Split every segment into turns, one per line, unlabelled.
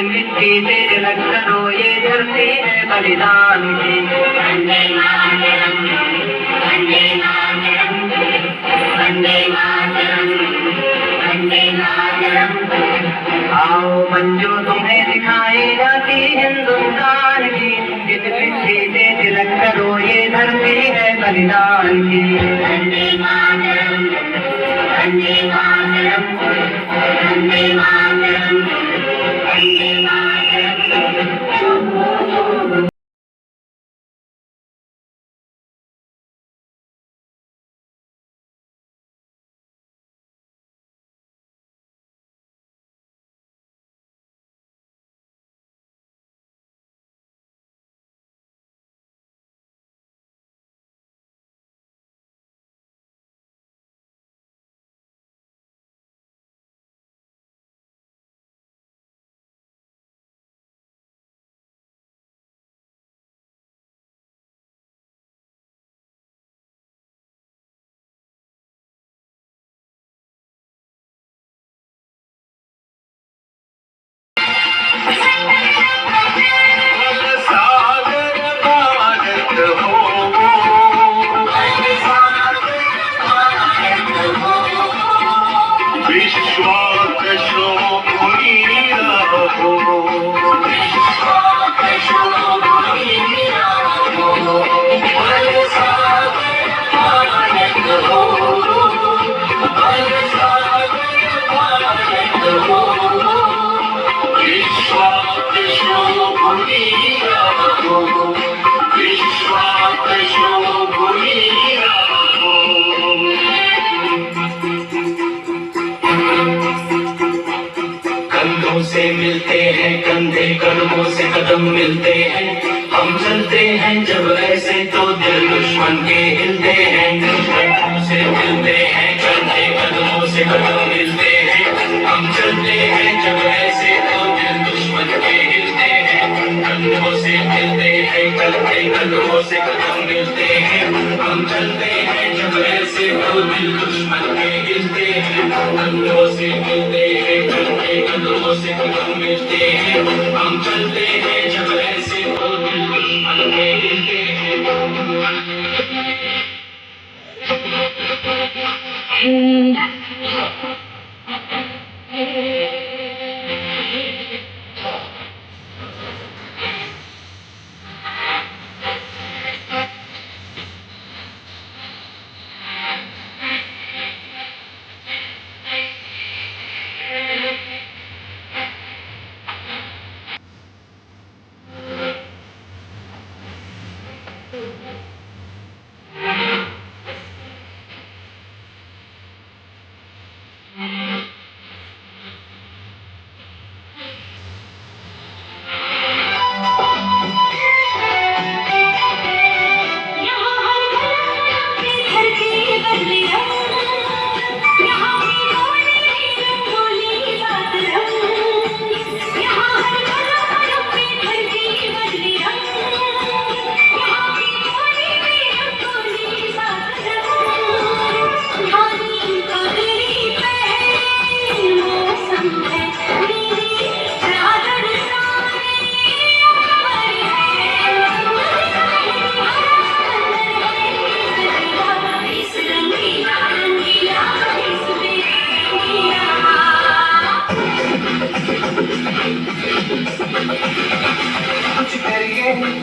मिट्टी से तिलक करो, ये धरती है बलिदान की। वंदे मातरम, वंदे मातरम, वंदे मातरम, वंदे मातरम। आओ मंजू तुम्हें दिखाई जाती हिंदुस्तान की, इस मिट्टी से तिलक करो, ये धरती है बलिदान की। वंदे मातरम, वंदे मातरम, वंदे मातरम, वंदे मातरम। से मिलते हैं कंधे, कदमों से कदम मिलते हैं, हम चलते हैं जब ऐसे तो दिल दुश्मन के हिलते हैं। कदमों से मिलते हैं कंधे, कदमों से कदम मिलते हैं, हम चलते हैं जब ऐसे तो दिल दुश्मन के हिलते हैं। कदमों से मिलते हैं कंधे, कदमों से कदम मिलते हैं, हम चलते हैं जब ऐसे तो दिल दुश्मन के हिलते हैं। कदमों से मिलते हैं कंधे, कदमों से कदम मिलते हैं, हम चलते हैं जब ऐसे तो दिल दुश्मन के हिलते हैं।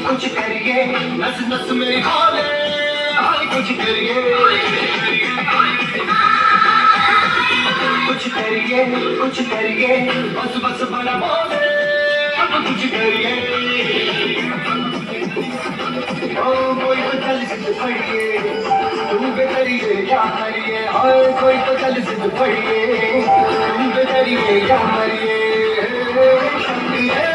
कुछ करिए, नस नस मेरी हाले, हाय कुछ करिए, कुछ करिए, बस बस बड़ा बोले, अब कुछ करिए। ओ कोई तो चल सिद्ध पड़िए, तुम पे करिए क्या करिए, हाय कोई तो चल सिद्ध पड़िए, तुम पे करिए क्या करिए। शक्ति है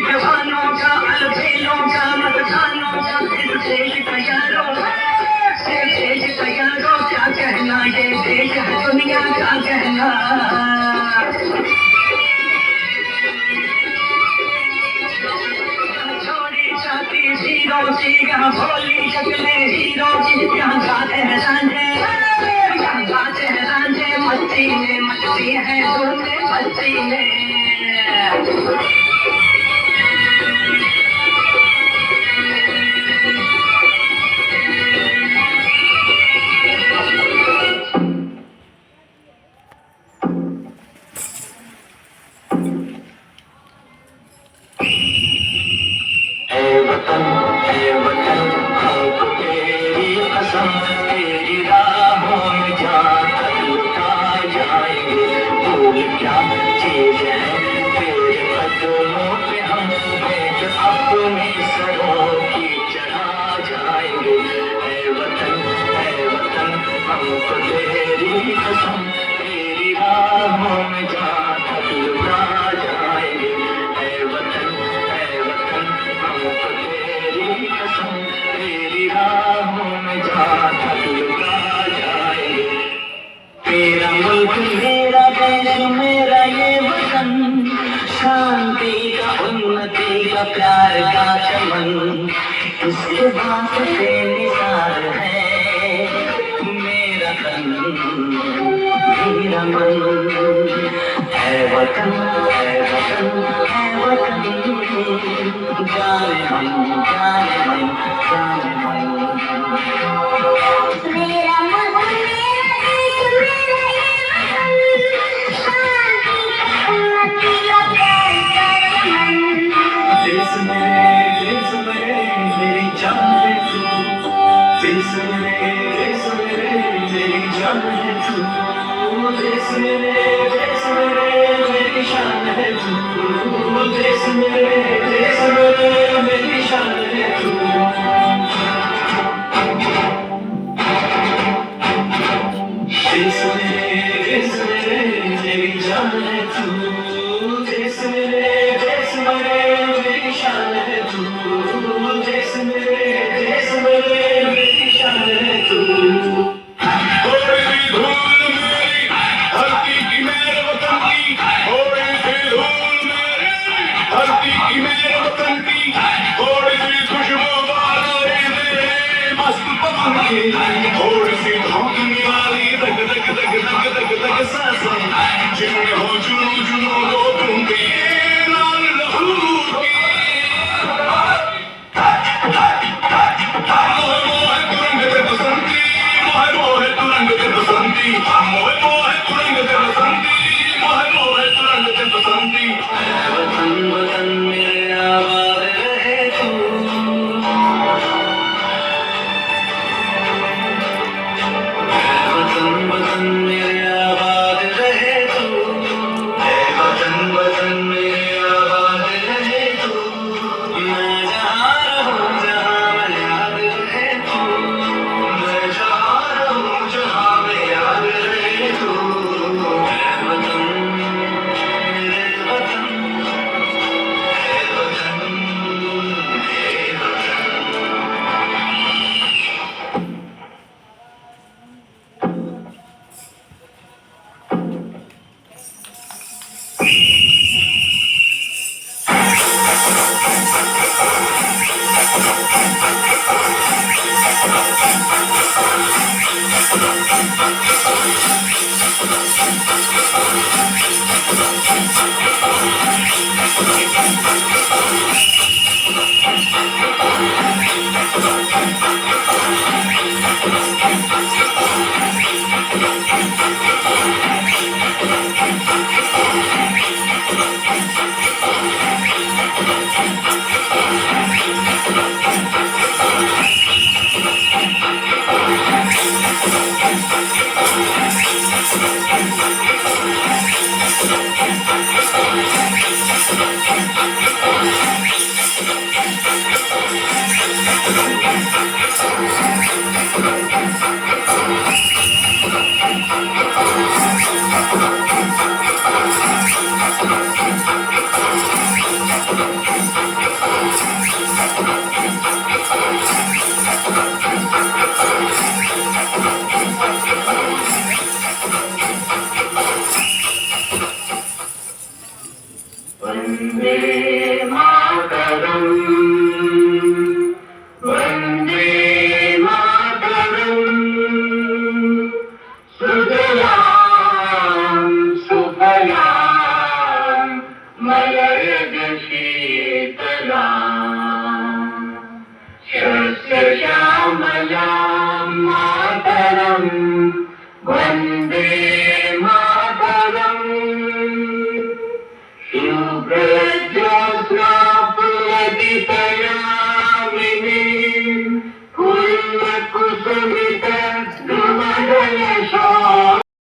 जवानों का, अलबेलों का, मतदानों का, देश तैयारों, क्या कहना ये देश दुनिया का कहना। हीरो सी यहाँ भोली शक्लें हीरो की यहाँ गाते हैं सांझे यहाँ गाते हैं सांझे मस्ती में मस्ती है धूम मस्ती में तेरी राहों में जाकर लुटा जाएंगे भूल क्या चीज है तेरे कदमों पे हम भेंट अपने सरों की चढ़ा जाएंगे ऐ वतन हम तो तेरी कसम तेरी राहों में जाकर लुटा जाएंगे ऐ वतन हम तो तेरी कसम तेरी राहों में जाकर लुटा जाएंगे तेरा मुल्क मेरा देश मेरा ये वतन शांति का उन्नति का प्यार का चमन इसके बात से निसार है मेरा तन मेरा मन है वतन जाने मन जाने मन जाने मन मेरा मन देश मेरे मेरी जान है तू देश मेरे मेरी जान है तू देश मेरे मेरी शान है तू देश मेरे मेरी शान है तू देश मेरे मेरी जान है तू देश मेरे मेरी शान है तू देश मेरे मेरी शान है तू थोड़ी सी धूल मेरी धरती की मेरे वतन की थोड़ी सी धूल मेरी धरती की मेरे वतन की थोड़ी सी खुशबू वाली मस्त पवन की थोड़ी सी धोखनी वाली दग दग दग दग दग दग सांसें जिनमें हो जुनू हो तुम भी लाल लहू की मोहे तुरंग दे बसंती मोहे तुरंग दे बसंती मोहे तुरंग दे बसंती मोहे तुरंग दे बसंती वतन मेरे आबाद रहे तू वतन मेरे आबाद रहे तू वतन मेरे आबाद रहे तू मैं जहाँ रहूँ जहाँ मैं याद रहे तू मैं जहाँ रहूँ जहाँ मैं याद रहे तू वतन मेरे वतन श्यामलां मातरं वन्दे मातरम् शुभ्रज्योत्स्ना पुलकित